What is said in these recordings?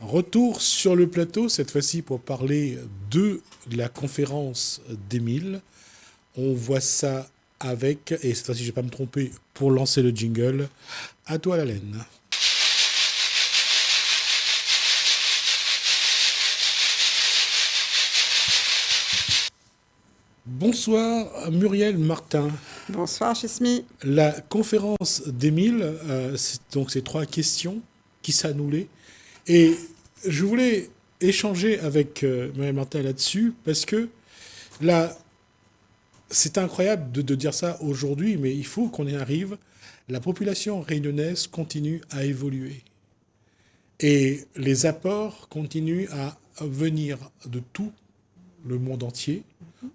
Retour sur le plateau, cette fois-ci pour parler de la conférence d'Émile. On voit ça avec, et cette fois-ci je ne vais pas me tromper pour lancer le jingle, à toi la laine. Bonsoir Muriel Martin. Bonsoir, Chismi. La conférence d'Émile, c'est donc ces trois questions qui s'annulaient. Et je voulais échanger avec Muriel Martin là-dessus parce que là, c'est incroyable de dire ça aujourd'hui, mais il faut qu'on y arrive. La population réunionnaise continue à évoluer. Et les apports continuent à venir de tout le monde entier.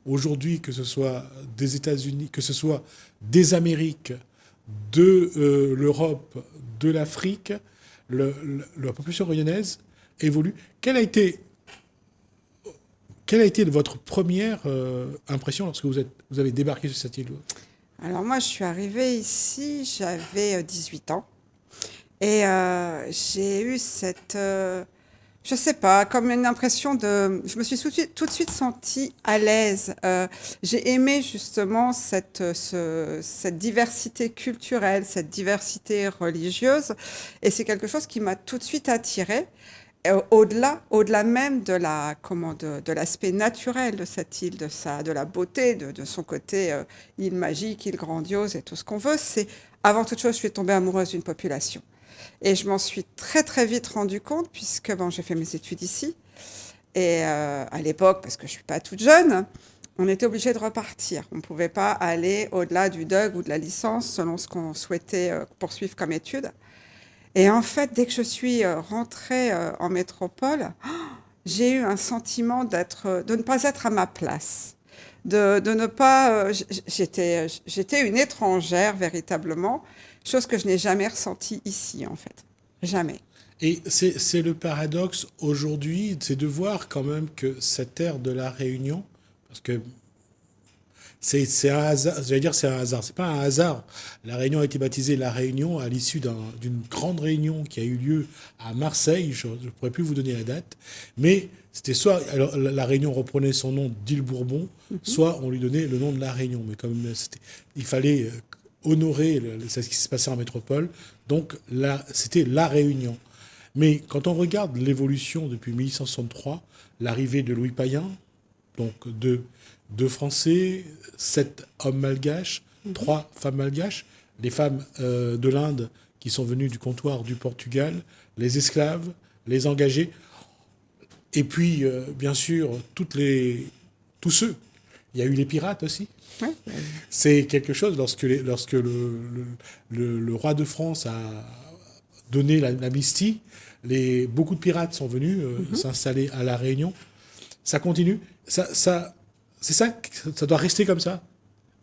Aujourd'hui, que ce soit des États-Unis, que ce soit des Amériques, de l'Europe, de l'Afrique, la population réunionnaise évolue. Quelle a été votre première impression lorsque vous avez débarqué sur cette île? Alors moi, je suis arrivée ici, j'avais 18 ans. Et j'ai eu cette, je sais pas, comme une impression de... Je me suis tout de suite sentie à l'aise. J'ai aimé justement cette diversité culturelle, cette diversité religieuse. Et c'est quelque chose qui m'a tout de suite attirée. Au-delà même de l'aspect naturel de cette île, de la beauté, de son côté île magique, île grandiose et tout ce qu'on veut, c'est avant toute chose, je suis tombée amoureuse d'une population. Et je m'en suis très très vite rendu compte puisque bon, j'ai fait mes études ici. Et à l'époque, parce que je suis pas toute jeune, on était obligé de repartir. On ne pouvait pas aller au-delà du DUG ou de la licence selon ce qu'on souhaitait poursuivre comme études. Et en fait, dès que je suis rentrée en métropole, j'ai eu un sentiment de ne pas être à ma place. De ne pas... j'étais une étrangère, véritablement, chose que je n'ai jamais ressentie ici, en fait. Jamais. Et c'est le paradoxe aujourd'hui, c'est de voir quand même que cette terre de la Réunion, parce que c'est un hasard, j'allais dire c'est un hasard, c'est pas un hasard. La Réunion a été baptisée La Réunion à l'issue d'une grande réunion qui a eu lieu à Marseille, je ne pourrais plus vous donner la date, mais c'était soit alors, la Réunion reprenait son nom d'île Bourbon, soit on lui donnait le nom de La Réunion, mais comme il fallait honorer ce qui se passait en métropole, donc là, c'était La Réunion. Mais quand on regarde l'évolution depuis 1863, l'arrivée de Louis Payen, donc deux Français, 7 hommes malgaches, 3 femmes malgaches, les femmes de l'Inde qui sont venues du comptoir du Portugal, les esclaves, les engagés, et puis bien sûr tous ceux. Il y a eu les pirates aussi. Ouais. C'est quelque chose lorsque le roi de France a donné l'amnistie, beaucoup de pirates sont venus s'installer à La Réunion. Ça continue. C'est ça, ça doit rester comme ça,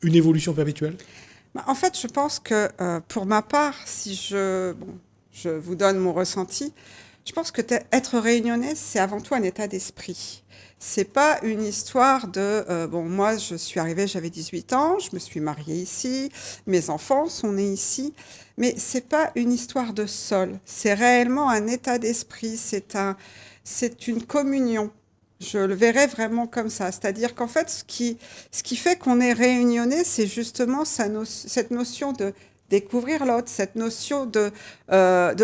une évolution perpétuelle. En fait, je pense que pour ma part, je vous donne mon ressenti, je pense que être réunionnais, c'est avant tout un état d'esprit. C'est pas une histoire de bon, moi je suis arrivée, j'avais 18 ans, je me suis mariée ici, mes enfants sont nés ici, mais c'est pas une histoire de sol, c'est réellement un état d'esprit, c'est une communion. Je le verrais vraiment comme ça, c'est-à-dire qu'en fait ce qui fait qu'on est réunionnais, c'est justement cette notion de découvrir l'autre, cette notion de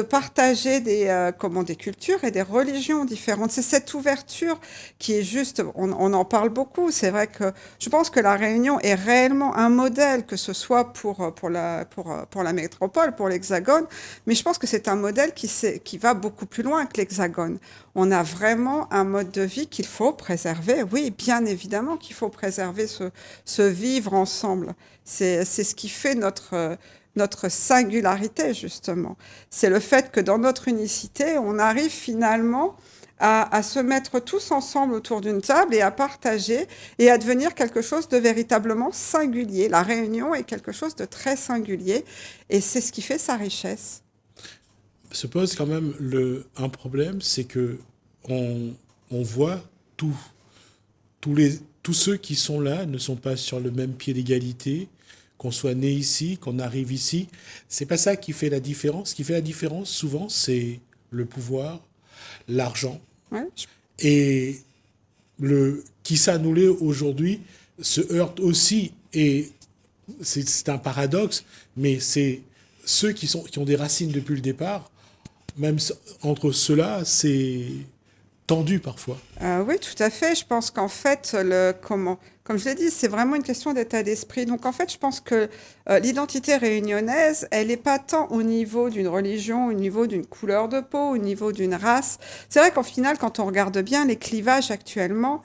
partager des cultures et des religions différentes. C'est cette ouverture qui est juste, on en parle beaucoup, c'est vrai que je pense que la Réunion est réellement un modèle, que ce soit pour la métropole, pour l'Hexagone, mais je pense que c'est un modèle qui va beaucoup plus loin que l'Hexagone. On a vraiment un mode de vie qu'il faut préserver. Oui, bien évidemment qu'il faut préserver ce vivre ensemble. C'est ce qui fait notre singularité, justement. C'est le fait que dans notre unicité, on arrive finalement à se mettre tous ensemble autour d'une table et à partager et à devenir quelque chose de véritablement singulier. La réunion est quelque chose de très singulier et c'est ce qui fait sa richesse. Se pose quand même un problème, c'est que on voit tous ceux qui sont là ne sont pas sur le même pied d'égalité, qu'on soit né ici, qu'on arrive ici. C'est pas ça qui fait la différence. Ce qui fait la différence, souvent, c'est le pouvoir, l'argent. Ouais. Et le Kissa Noulé aujourd'hui se heurte aussi, et c'est un paradoxe, mais c'est ceux qui ont des racines depuis le départ, même entre ceux-là, c'est tendu parfois. Oui, tout à fait. Je pense qu'en fait, comme je l'ai dit, c'est vraiment une question d'état d'esprit. Donc en fait, je pense que l'identité réunionnaise, elle n'est pas tant au niveau d'une religion, au niveau d'une couleur de peau, au niveau d'une race. C'est vrai qu'en final, quand on regarde bien les clivages actuellement,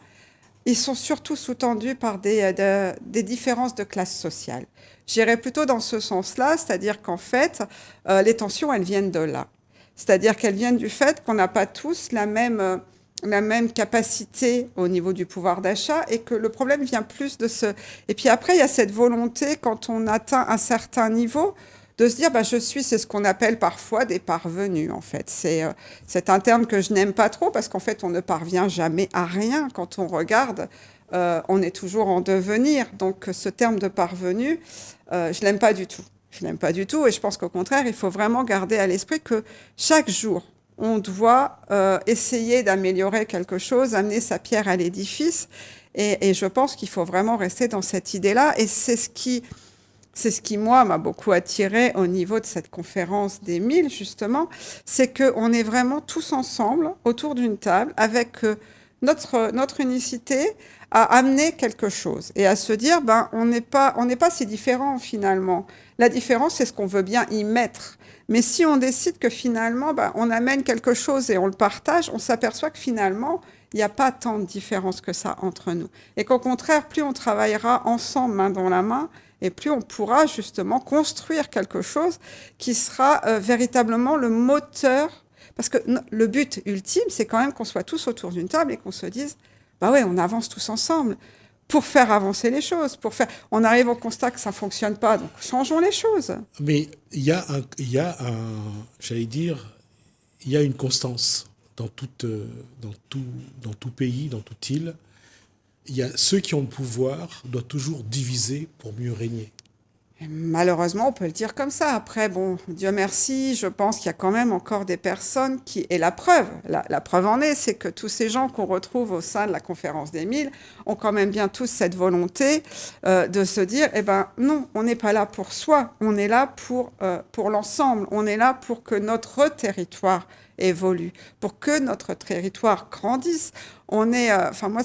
ils sont surtout sous-tendus par des différences de classe sociale. J'irais plutôt dans ce sens-là, c'est-à-dire qu'en fait, les tensions, elles viennent de là. C'est-à-dire qu'elles viennent du fait qu'on n'a pas tous la même capacité au niveau du pouvoir d'achat et que le problème vient plus de ce... Et puis après, il y a cette volonté, quand on atteint un certain niveau, de se dire, bah, c'est ce qu'on appelle parfois des parvenus, en fait. C'est un terme que je n'aime pas trop parce qu'en fait, on ne parvient jamais à rien. Quand on regarde, on est toujours en devenir. Donc, ce terme de parvenu, je l'aime pas du tout. Je l'aime pas du tout et je pense qu'au contraire, il faut vraiment garder à l'esprit que chaque jour, on doit essayer d'améliorer quelque chose, amener sa pierre à l'édifice. Et je pense qu'il faut vraiment rester dans cette idée-là. Et c'est ce qui, moi, m'a beaucoup attiré au niveau de cette conférence des 1000, justement, c'est qu'on est vraiment tous ensemble autour d'une table avec notre unicité à amener quelque chose et à se dire, ben, on n'est pas si différents finalement. La différence, c'est ce qu'on veut bien y mettre. Mais si on décide que finalement, ben, on amène quelque chose et on le partage, on s'aperçoit que finalement, il n'y a pas tant de différence que ça entre nous. Et qu'au contraire, plus on travaillera ensemble, main dans la main, et plus on pourra justement construire quelque chose qui sera véritablement le moteur. Parce que le but ultime, c'est quand même qu'on soit tous autour d'une table et qu'on se dise, bah ouais, on avance tous ensemble pour faire avancer les choses. On arrive au constat que ça ne fonctionne pas, donc changeons les choses. Mais j'allais dire, il y a une constance dans tout pays, dans toute île. Il y a ceux qui ont le pouvoir doivent toujours diviser pour mieux régner. Et malheureusement, on peut le dire comme ça. Après, bon, Dieu merci, je pense qu'il y a quand même encore des personnes qui... Et la preuve en est, c'est que tous ces gens qu'on retrouve au sein de la conférence des 1000 ont quand même bien tous cette volonté de se dire, eh ben non, on n'est pas là pour soi, on est là pour l'ensemble, on est là pour que notre territoire évolue, pour que notre territoire grandisse. On est, moi,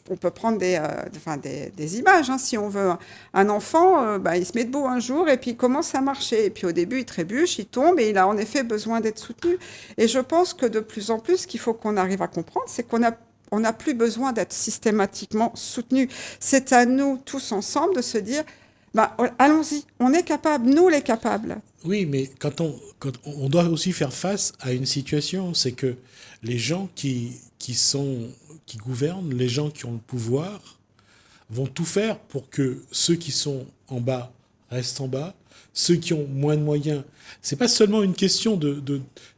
on peut prendre des images. Hein, si on veut un enfant, il se met debout un jour et puis il commence à marcher. Et puis au début, il trébuche, il tombe et il a en effet besoin d'être soutenu. Et je pense que de plus en plus, ce qu'il faut qu'on arrive à comprendre, c'est qu'on n'a plus besoin d'être systématiquement soutenu. C'est à nous tous ensemble de se dire, allons-y, on est capable, nous les capables. Oui, mais quand on doit aussi faire face à une situation, c'est que les gens qui gouvernent, les gens qui ont le pouvoir, vont tout faire pour que ceux qui sont en bas restent en bas, ceux qui ont moins de moyens. C'est pas seulement une question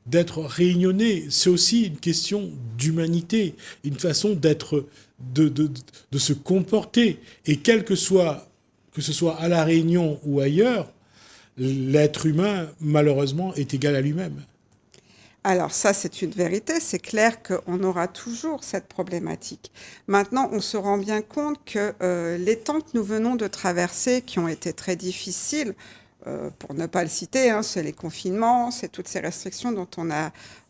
d'être réunionnais, c'est aussi une question d'humanité, une façon d'être, de se comporter. Et que ce soit à La Réunion ou ailleurs, l'être humain, malheureusement, est égal à lui-même. Alors ça, c'est une vérité. C'est clair qu'on aura toujours cette problématique. Maintenant, on se rend bien compte que les temps que nous venons de traverser, qui ont été très difficiles, pour ne pas le citer, hein, c'est les confinements, c'est toutes ces restrictions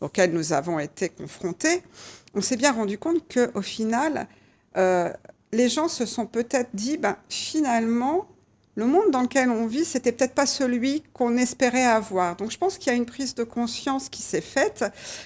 auxquelles nous avons été confrontés, on s'est bien rendu compte qu'au final, les gens se sont peut-être dit, finalement, le monde dans lequel on vit, c'était peut-être pas celui qu'on espérait avoir. Donc je pense qu'il y a une prise de conscience qui s'est faite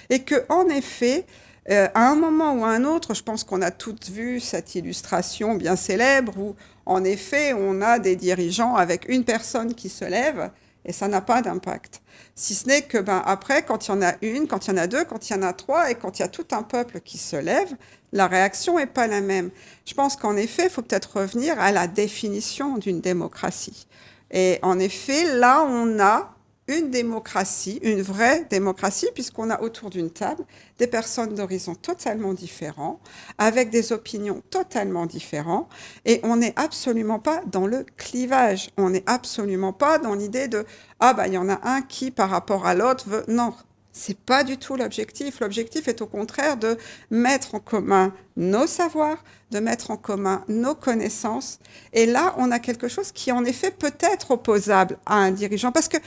et que, en effet, à un moment ou à un autre, je pense qu'on a toutes vu cette illustration bien célèbre où, en effet, on a des dirigeants avec une personne qui se lève et ça n'a pas d'impact. Si ce n'est que, après, quand il y en a une, quand il y en a deux, quand il y en a trois et quand il y a tout un peuple qui se lève, la réaction n'est pas la même. Je pense qu'en effet, il faut peut-être revenir à la définition d'une démocratie. Et en effet, là, on a une démocratie, une vraie démocratie, puisqu'on a autour d'une table des personnes d'horizons totalement différents, avec des opinions totalement différentes, et on n'est absolument pas dans le clivage. On n'est absolument pas dans l'idée de « Ah, il y en a un qui, par rapport à l'autre, veut... » Non, C'est pas du tout l'objectif. L'objectif est au contraire de mettre en commun nos savoirs, de mettre en commun nos connaissances. Et là, on a quelque chose qui, en effet, peut être opposable à un dirigeant. Parce que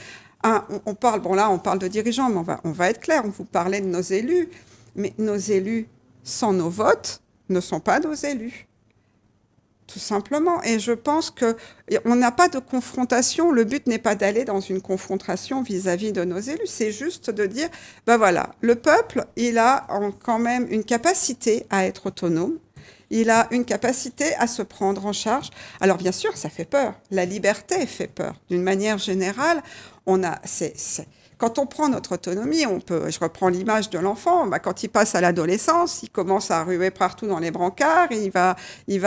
on parle, bon là, on parle de dirigeants, mais on va être clair. On vous parlait de nos élus, mais nos élus, sans nos votes, ne sont pas nos élus. Tout simplement. Et je pense qu'on n'a pas de confrontation. Le but n'est pas d'aller dans une confrontation vis-à-vis de nos élus. C'est juste de dire, ben voilà, le peuple, il a quand même une capacité à être autonome. Il a une capacité à se prendre en charge. Alors bien sûr, ça fait peur. La liberté fait peur. D'une manière générale, quand on prend notre autonomie, je reprends l'image de l'enfant, quand il passe à l'adolescence, il commence à ruer partout dans les brancards, il va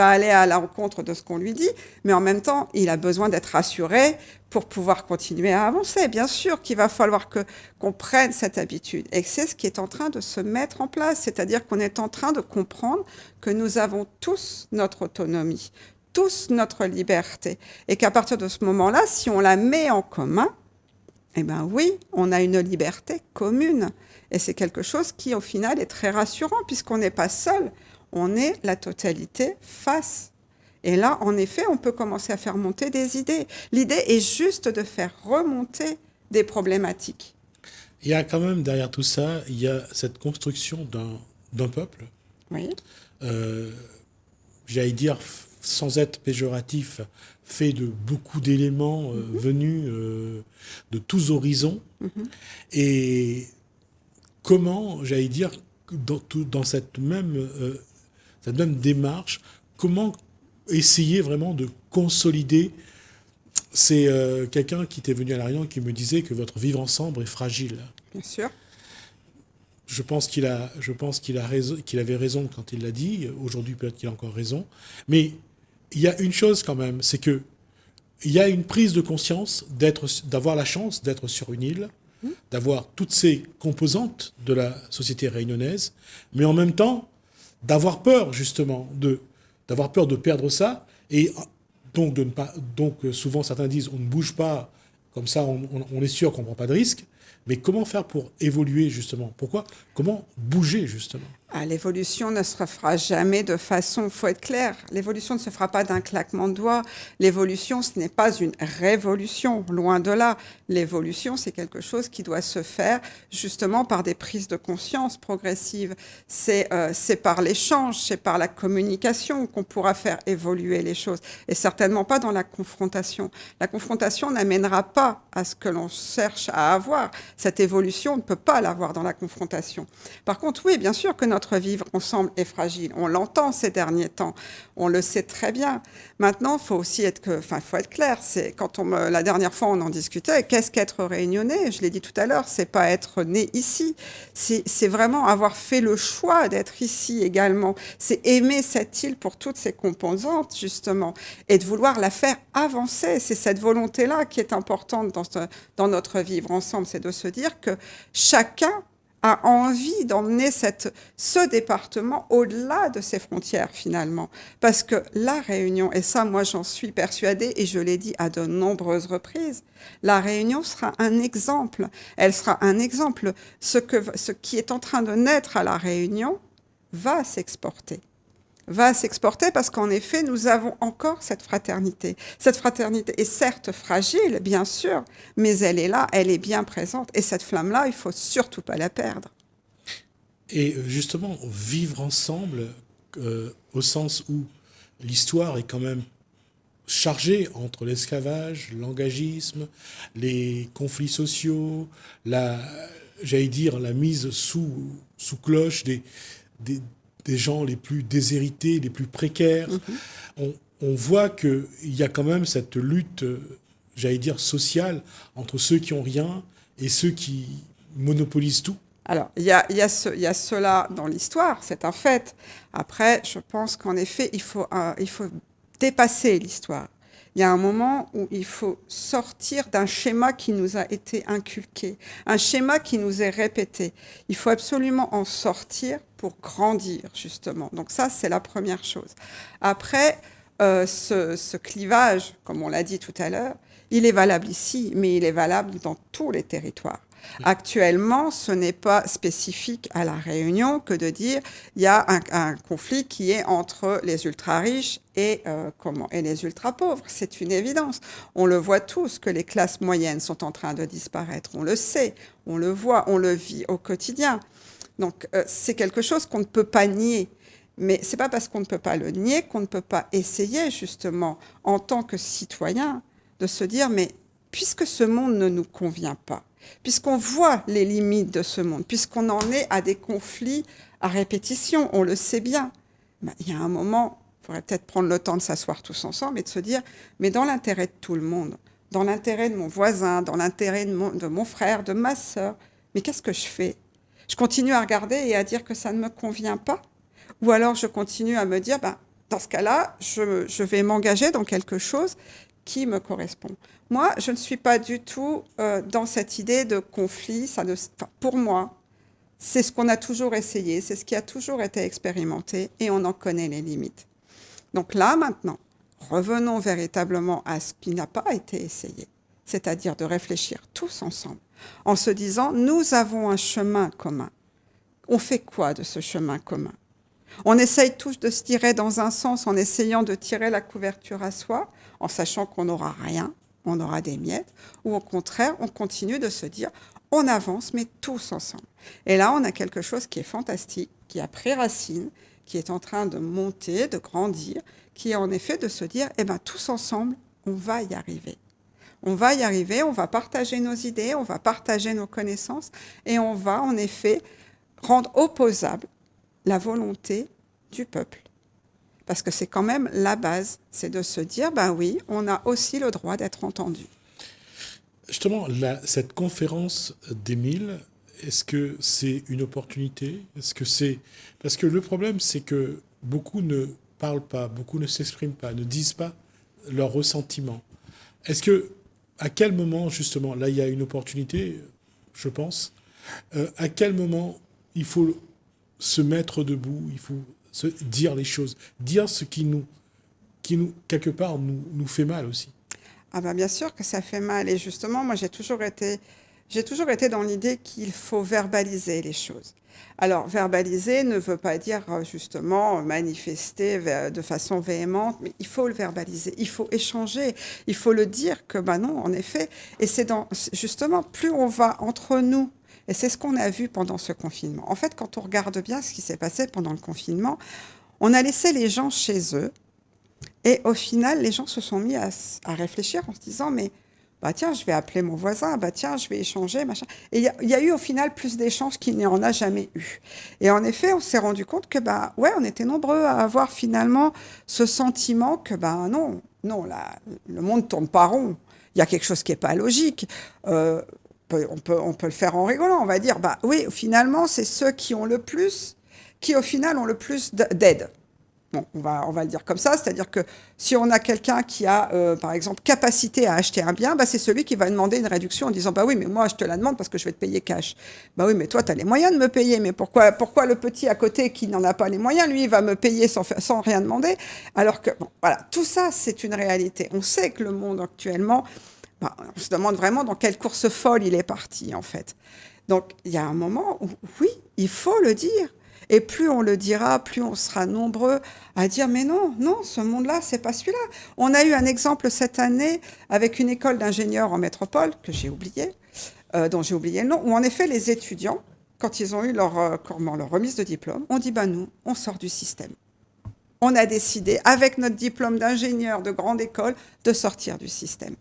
aller à l'encontre de ce qu'on lui dit, mais en même temps, il a besoin d'être rassuré pour pouvoir continuer à avancer. Bien sûr qu'il va falloir qu'on prenne cette habitude. Et c'est ce qui est en train de se mettre en place, c'est-à-dire qu'on est en train de comprendre que nous avons tous notre autonomie, tous notre liberté, et qu'à partir de ce moment-là, si on la met en commun, eh bien oui, on a une liberté commune. Et c'est quelque chose qui, au final, est très rassurant, puisqu'on n'est pas seul, on est la totalité face. Et là, en effet, on peut commencer à faire monter des idées. L'idée est juste de faire remonter des problématiques. Il y a quand même, derrière tout ça, il y a cette construction d'un peuple. Oui. J'allais dire, sans être péjoratif, fait de beaucoup d'éléments venus de tous horizons. Et comment, j'allais dire, dans cette même démarche, comment essayer vraiment de consolider. C'est quelqu'un qui était venu à La Réunion qui me disait que votre vivre ensemble est fragile. Bien sûr. Je pense qu'il avait raison quand il l'a dit. Aujourd'hui, peut-être qu'il a encore raison. Mais il y a une chose quand même, c'est que il y a une prise de conscience d'avoir la chance d'être sur une île, d'avoir toutes ces composantes de la société réunionnaise, mais en même temps d'avoir peur justement d'avoir peur de perdre ça, et donc souvent certains disent on ne bouge pas, comme ça on est sûr qu'on ne prend pas de risque. Mais comment faire pour évoluer justement ? Comment bouger justement ? L'évolution ne se fera jamais de façon, il faut être clair, l'évolution ne se fera pas d'un claquement de doigts. L'évolution, ce n'est pas une révolution, loin de là. L'évolution, c'est quelque chose qui doit se faire justement par des prises de conscience progressives. C'est par l'échange, c'est par la communication qu'on pourra faire évoluer les choses, et certainement pas dans la confrontation. La confrontation n'amènera pas à ce que l'on cherche à avoir. Cette évolution, on ne peut pas l'avoir dans la confrontation. Par contre, oui, bien sûr que notre vivre ensemble est fragile. On l'entend ces derniers temps. On le sait très bien. Maintenant, il faut aussi être clair. C'est la dernière fois, on en discutait. Qu'est-ce qu'être réunionnais ? Je l'ai dit tout à l'heure, c'est pas être né ici. C'est vraiment avoir fait le choix d'être ici également. C'est aimer cette île pour toutes ses composantes, justement, et de vouloir la faire avancer. C'est cette volonté-là qui est importante dans notre vivre ensemble. C'est de se dire que chacun a envie d'emmener ce département au-delà de ses frontières, finalement. Parce que la Réunion, et ça, moi, j'en suis persuadée, et je l'ai dit à de nombreuses reprises, la Réunion sera un exemple. Elle sera un exemple. Ce qui est en train de naître à la Réunion va s'exporter. Parce qu'en effet, nous avons encore cette fraternité. Cette fraternité est certes fragile, bien sûr, mais elle est là, elle est bien présente. Et cette flamme-là, il ne faut surtout pas la perdre. Et justement, vivre ensemble, au sens où l'histoire est quand même chargée entre l'esclavage, l'engagisme, les conflits sociaux, la mise sous cloche des gens les plus déshérités, les plus précaires. On voit qu'il y a quand même cette lutte, sociale, entre ceux qui ont rien et ceux qui monopolisent tout. Alors, il y a cela dans l'histoire, c'est un fait. Après, je pense qu'en effet, il faut dépasser l'histoire. Il y a un moment où il faut sortir d'un schéma qui nous a été inculqué, un schéma qui nous est répété. Il faut absolument en sortir pour grandir, justement. Donc ça, c'est la première chose. Après, ce clivage, comme on l'a dit tout à l'heure, il est valable ici, mais il est valable dans tous les territoires. Actuellement, ce n'est pas spécifique à La Réunion que de dire il y a un conflit qui est entre les ultra-riches et les ultra-pauvres. C'est une évidence. On le voit tous que les classes moyennes sont en train de disparaître. On le sait, on le voit, on le vit au quotidien. Donc, c'est quelque chose qu'on ne peut pas nier. Mais ce n'est pas parce qu'on ne peut pas le nier qu'on ne peut pas essayer, justement, en tant que citoyen, de se dire, mais puisque ce monde ne nous convient pas, puisqu'on voit les limites de ce monde, puisqu'on en est à des conflits à répétition, on le sait bien, ben, il y a un moment, il faudrait peut-être prendre le temps de s'asseoir tous ensemble et de se dire, mais dans l'intérêt de tout le monde, dans l'intérêt de mon voisin, dans l'intérêt de mon frère, de ma sœur, mais qu'est-ce que je fais? Je continue à regarder et à dire que ça ne me convient pas? Ou alors je continue à me dire, ben, dans ce cas-là, je vais m'engager dans quelque chose qui me correspond. Moi, je ne suis pas du tout dans cette idée de conflit. Pour moi, c'est ce qu'on a toujours essayé, c'est ce qui a toujours été expérimenté et on en connaît les limites. Donc là, maintenant, revenons véritablement à ce qui n'a pas été essayé, c'est-à-dire de réfléchir tous ensemble en se disant, nous avons un chemin commun. On fait quoi de ce chemin commun? On essaye tous de se tirer dans un sens en essayant de tirer la couverture à soi, en sachant qu'on n'aura rien, on aura des miettes, ou au contraire, on continue de se dire, on avance, mais tous ensemble. Et là, on a quelque chose qui est fantastique, qui a pris racine, qui est en train de monter, de grandir, qui est en effet de se dire, eh bien, tous ensemble, on va y arriver. On va y arriver, on va partager nos idées, on va partager nos connaissances, et on va, en effet, rendre opposable la volonté du peuple. Parce que c'est quand même la base, c'est de se dire, ben oui, on a aussi le droit d'être entendu. Justement, cette conférence d'Émile, est-ce que c'est une opportunité? Est-ce que c'est... Parce que le problème, c'est que beaucoup ne parlent pas, beaucoup ne s'expriment pas, ne disent pas leur ressentiment. Est-ce que, à quel moment, justement, là, il y a une opportunité, je pense, à quel moment il faut se mettre debout, il faut se dire les choses, dire ce qui nous quelque part, nous fait mal aussi. Ah ben bien sûr que ça fait mal. Et justement, moi, j'ai toujours été dans l'idée qu'il faut verbaliser les choses. Alors, verbaliser ne veut pas dire justement manifester de façon véhémente, mais il faut le verbaliser, il faut échanger, il faut le dire que, ben non, en effet, et justement, plus on va entre nous, et c'est ce qu'on a vu pendant ce confinement. En fait, quand on regarde bien ce qui s'est passé pendant le confinement, on a laissé les gens chez eux, et au final, les gens se sont mis à réfléchir en se disant, mais bah tiens, je vais appeler mon voisin, bah tiens, je vais échanger, machin. Et il y a eu au final plus d'échanges qu'il n'y en a jamais eu. Et en effet, on s'est rendu compte que bah ouais, on était nombreux à avoir finalement ce sentiment que bah non, le monde tourne pas rond. Il y a quelque chose qui est pas logique. On peut le faire en rigolant. On va dire bah oui, finalement, c'est ceux qui ont le plus, qui au final ont le plus d'aide. Bon, on va le dire comme ça, c'est-à-dire que si on a quelqu'un qui a, par exemple, capacité à acheter un bien, bah, c'est celui qui va demander une réduction en disant « bah oui, mais moi, je te la demande parce que je vais te payer cash ». Bah oui, mais toi, tu as les moyens de me payer, mais pourquoi le petit à côté qui n'en a pas les moyens, lui, il va me payer sans rien demander? Alors que, bon, voilà, tout ça, c'est une réalité. On sait que le monde actuellement, bah, on se demande vraiment dans quelle course folle il est parti, en fait. Donc, il y a un moment où, oui, il faut le dire. Et plus on le dira, plus on sera nombreux à dire « mais non, ce monde-là, c'est pas celui-là ». On a eu un exemple cette année avec une école d'ingénieurs en métropole, que j'ai oublié, dont j'ai oublié le nom, où en effet les étudiants, quand ils ont eu leur remise de diplôme, ont dit « bah nous, on sort du système ». On a décidé, avec notre diplôme d'ingénieur de grande école, de sortir du système.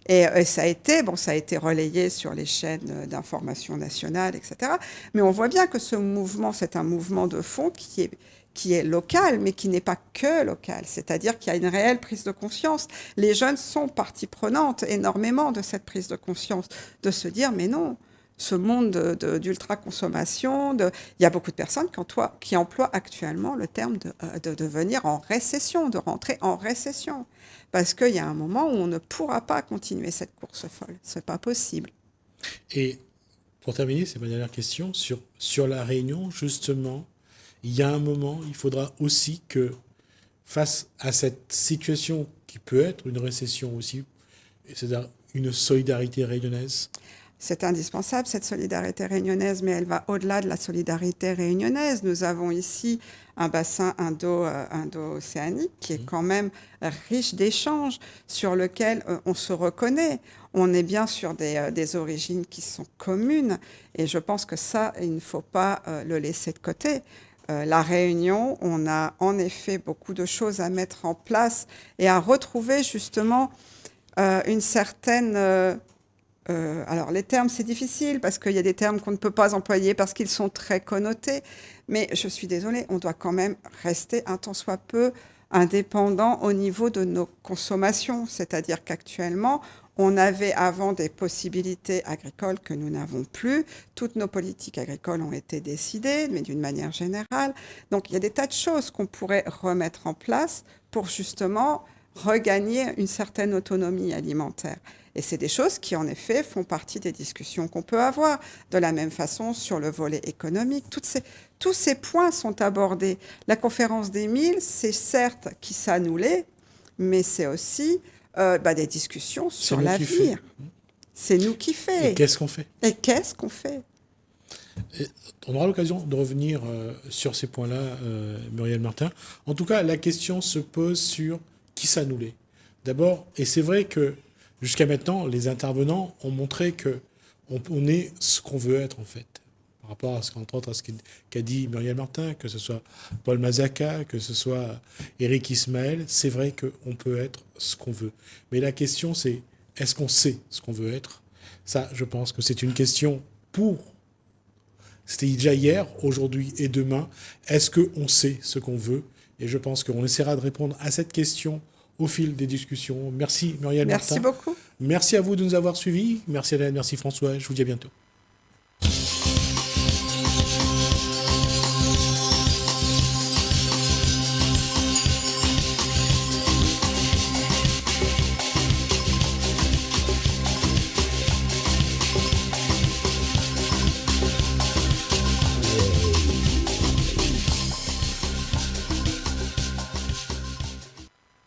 Et ça a été relayé sur les chaînes d'information nationale, etc. Mais on voit bien que ce mouvement, c'est un mouvement de fond qui est local, mais qui n'est pas que local. C'est-à-dire qu'il y a une réelle prise de conscience. Les jeunes sont partie prenante énormément de cette prise de conscience, de se dire, mais non, ce monde d'ultra-consommation, il y a beaucoup de personnes qui emploient actuellement le terme de venir en récession, de rentrer en récession. Parce qu'il y a un moment où on ne pourra pas continuer cette course folle. Ce n'est pas possible. Et pour terminer, c'est ma dernière question. Sur la Réunion, justement, il y a un moment, il faudra aussi que, face à cette situation qui peut être une récession aussi, c'est-à-dire une solidarité réunionnaise. C'est indispensable, cette solidarité réunionnaise, mais elle va au-delà de la solidarité réunionnaise. Nous avons ici un bassin indo-océanique qui est quand même riche d'échanges, sur lequel on se reconnaît. On est bien sur des origines qui sont communes, et je pense que ça, il ne faut pas le laisser de côté. La Réunion, on a en effet beaucoup de choses à mettre en place et à retrouver justement une certaine... alors les termes, c'est difficile parce qu'il y a des termes qu'on ne peut pas employer parce qu'ils sont très connotés, mais je suis désolée, on doit quand même rester un tant soit peu indépendant au niveau de nos consommations. C'est-à-dire qu'actuellement, on avait avant des possibilités agricoles que nous n'avons plus. Toutes nos politiques agricoles ont été décidées, mais d'une manière générale. Donc il y a des tas de choses qu'on pourrait remettre en place pour justement regagner une certaine autonomie alimentaire. Et c'est des choses qui, en effet, font partie des discussions qu'on peut avoir. De la même façon, sur le volet économique, tous ces points sont abordés. La conférence des 1000, c'est certes qui ça nous l'est, mais c'est aussi des discussions sur l'avenir. C'est nous qui fait. Et qu'est-ce qu'on fait? Et qu'est-ce qu'on fait? Et on aura l'occasion de revenir sur ces points-là, Muriel Martin. En tout cas, la question se pose sur qui ça nous l'est. D'abord, et c'est vrai que jusqu'à maintenant, les intervenants ont montré qu'on est ce qu'on veut être, en fait. Par rapport à ce qu'a dit Muriel Martin, que ce soit Paul Mazaka, que ce soit Éric Ismaël, c'est vrai qu'on peut être ce qu'on veut. Mais la question, c'est est-ce qu'on sait ce qu'on veut être? Ça, je pense que c'est une question c'était déjà hier, aujourd'hui et demain. Est-ce qu'on sait ce qu'on veut? Et je pense qu'on essaiera de répondre à cette question au fil des discussions. Merci Muriel Martin. Merci beaucoup. Merci à vous de nous avoir suivis. Merci Hélène, merci François. Je vous dis à bientôt.